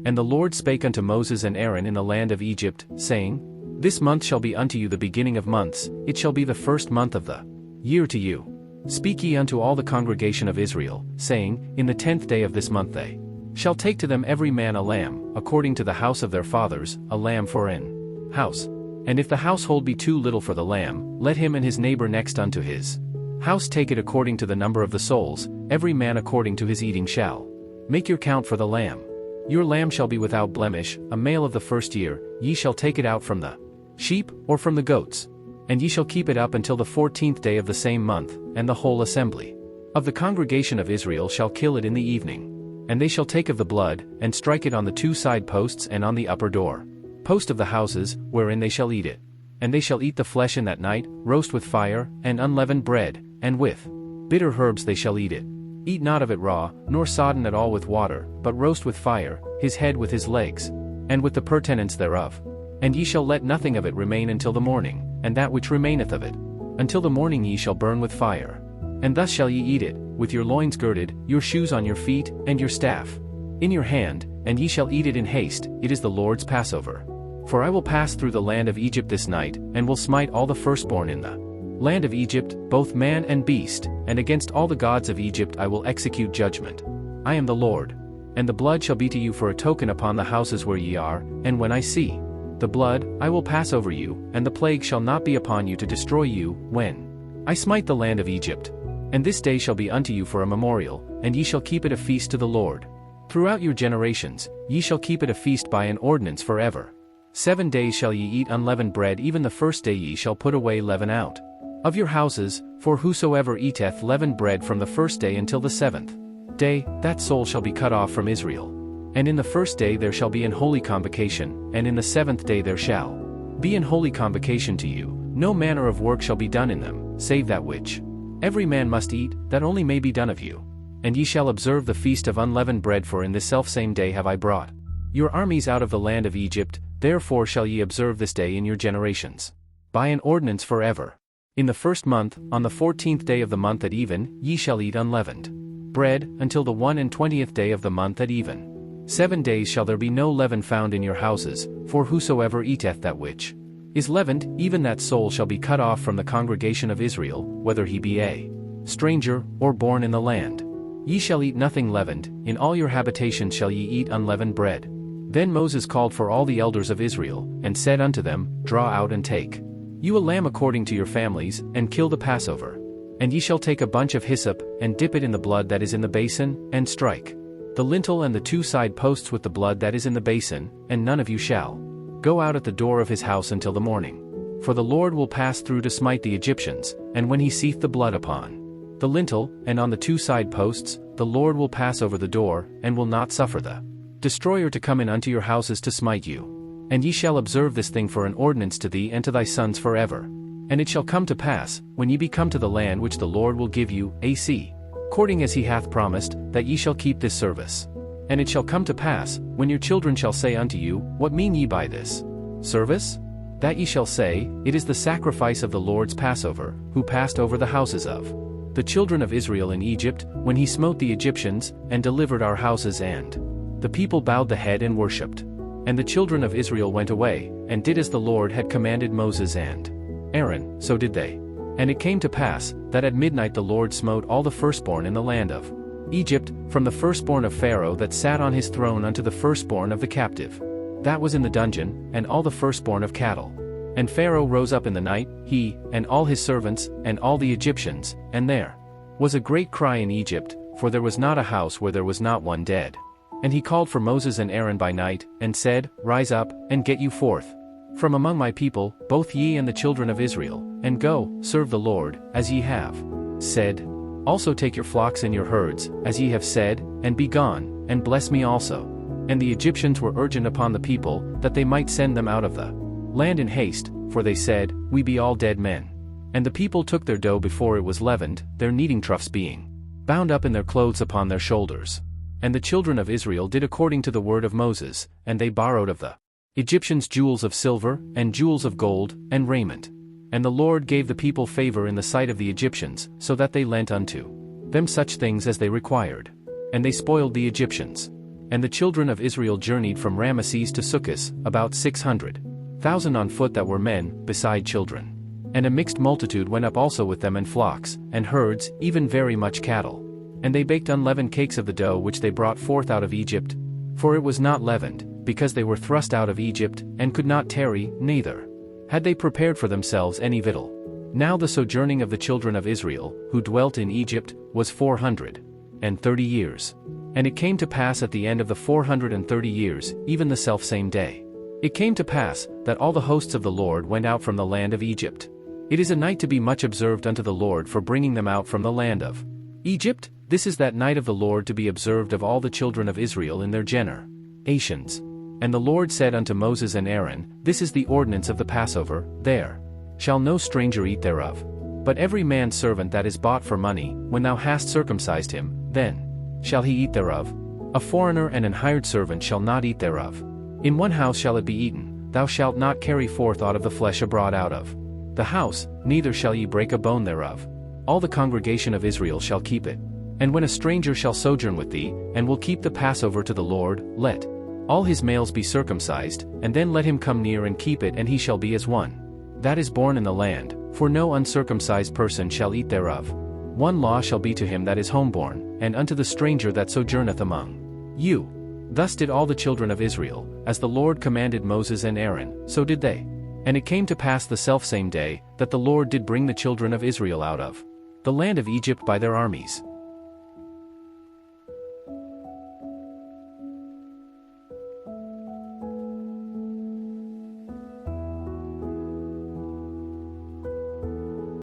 And the Lord spake unto Moses and Aaron in the land of Egypt, saying, This month shall be unto you the beginning of months, it shall be the first month of the year to you. Speak ye unto all the congregation of Israel, saying, In the 10th day of this month they shall take to them every man a lamb, according to the house of their fathers, a lamb for an house. And if the household be too little for the lamb, let him and his neighbor next unto his house take it according to the number of the souls, every man according to his eating shall make your count for the lamb. Your lamb shall be without blemish, a male of the first year, ye shall take it out from the sheep, or from the goats. And ye shall keep it up until the 14th day of the same month, and the whole assembly of the congregation of Israel shall kill it in the evening. And they shall take of the blood, and strike it on the 2 side posts and on the upper door post of the houses, wherein they shall eat it. And they shall eat the flesh in that night, roast with fire, and unleavened bread, and with bitter herbs they shall eat it. Eat not of it raw, nor sodden at all with water, but roast with fire, his head with his legs, and with the purtenance thereof. And ye shall let nothing of it remain until the morning, and that which remaineth of it until the morning ye shall burn with fire. And thus shall ye eat it, with your loins girded, your shoes on your feet, and your staff in your hand, and ye shall eat it in haste, it is the Lord's Passover. For I will pass through the land of Egypt this night, and will smite all the firstborn in the land of Egypt, both man and beast, and against all the gods of Egypt I will execute judgment. I am the Lord. And the blood shall be to you for a token upon the houses where ye are, and when I see the blood, I will pass over you, and the plague shall not be upon you to destroy you, when I smite the land of Egypt. And this day shall be unto you for a memorial, and ye shall keep it a feast to the Lord. Throughout your generations, ye shall keep it a feast by an ordinance forever. 7 days shall ye eat unleavened bread, even the first day ye shall put away leaven out of your houses, for whosoever eateth leavened bread from the first day until the 7th day, that soul shall be cut off from Israel. And in the first day there shall be an holy convocation, and in the 7th day there shall be an holy convocation to you. No manner of work shall be done in them, save that which every man must eat, that only may be done of you. And ye shall observe the feast of unleavened bread, for in this selfsame day have I brought your armies out of the land of Egypt, therefore shall ye observe this day in your generations, by an ordinance forever. In the first month, on the 14th day of the month at even, ye shall eat unleavened bread, until the 21st day of the month at even. 7 days shall there be no leaven found in your houses, for whosoever eateth that which is leavened, even that soul shall be cut off from the congregation of Israel, whether he be a stranger, or born in the land. Ye shall eat nothing leavened, in all your habitations shall ye eat unleavened bread. Then Moses called for all the elders of Israel, and said unto them, Draw out and take you a lamb according to your families, and kill the Passover. And ye shall take a bunch of hyssop, and dip it in the blood that is in the basin, and strike the lintel and the 2 side posts with the blood that is in the basin, and none of you shall go out at the door of his house until the morning. For the Lord will pass through to smite the Egyptians, and when he seeth the blood upon the lintel, and on the 2 side posts, the Lord will pass over the door, and will not suffer the destroyer to come in unto your houses to smite you. And ye shall observe this thing for an ordinance to thee and to thy sons forever. And it shall come to pass, when ye be come to the land which the Lord will give you, according as he hath promised, that ye shall keep this service. And it shall come to pass, when your children shall say unto you, What mean ye by this service? That ye shall say, It is the sacrifice of the Lord's Passover, who passed over the houses of the children of Israel in Egypt, when he smote the Egyptians, and delivered our houses. And the people bowed the head and worshipped. And the children of Israel went away, and did as the Lord had commanded Moses and Aaron, so did they. And it came to pass, that at midnight the Lord smote all the firstborn in the land of Egypt, from the firstborn of Pharaoh that sat on his throne unto the firstborn of the captive that was in the dungeon, and all the firstborn of cattle. And Pharaoh rose up in the night, he, and all his servants, and all the Egyptians, and there was a great cry in Egypt, for there was not a house where there was not one dead. And he called for Moses and Aaron by night, and said, Rise up, and get you forth from among my people, both ye and the children of Israel, and go, serve the Lord, as ye have said. Also take your flocks and your herds, as ye have said, and be gone, and bless me also. And the Egyptians were urgent upon the people, that they might send them out of the land in haste, for they said, We be all dead men. And the people took their dough before it was leavened, their kneading troughs being bound up in their clothes upon their shoulders. And the children of Israel did according to the word of Moses, and they borrowed of the Egyptians jewels of silver, and jewels of gold, and raiment. And the Lord gave the people favor in the sight of the Egyptians, so that they lent unto them such things as they required. And they spoiled the Egyptians. And the children of Israel journeyed from Ramesses to Succoth, about 600,000 on foot that were men, beside children. And a mixed multitude went up also with them, and flocks, and herds, even very much cattle. And they baked unleavened cakes of the dough which they brought forth out of Egypt. For it was not leavened, because they were thrust out of Egypt, and could not tarry, neither had they prepared for themselves any victual. Now the sojourning of the children of Israel, who dwelt in Egypt, was 430 years. And it came to pass at the end of the 430 years, even the selfsame day, it came to pass, that all the hosts of the Lord went out from the land of Egypt. It is a night to be much observed unto the Lord for bringing them out from the land of Egypt. This is that night of the Lord to be observed of all the children of Israel in their generations. And the Lord said unto Moses and Aaron, This is the ordinance of the Passover, there shall no stranger eat thereof. But every man's servant that is bought for money, when thou hast circumcised him, then shall he eat thereof. A foreigner and an hired servant shall not eat thereof. In one house shall it be eaten, thou shalt not carry forth aught of the flesh abroad out of the house, neither shall ye break a bone thereof. All the congregation of Israel shall keep it. And when a stranger shall sojourn with thee, and will keep the Passover to the Lord, let all his males be circumcised, and then let him come near and keep it, and he shall be as one that is born in the land, for no uncircumcised person shall eat thereof. One law shall be to him that is homeborn, and unto the stranger that sojourneth among you. Thus did all the children of Israel, as the Lord commanded Moses and Aaron, so did they. And it came to pass the selfsame day, that the Lord did bring the children of Israel out of the land of Egypt by their armies.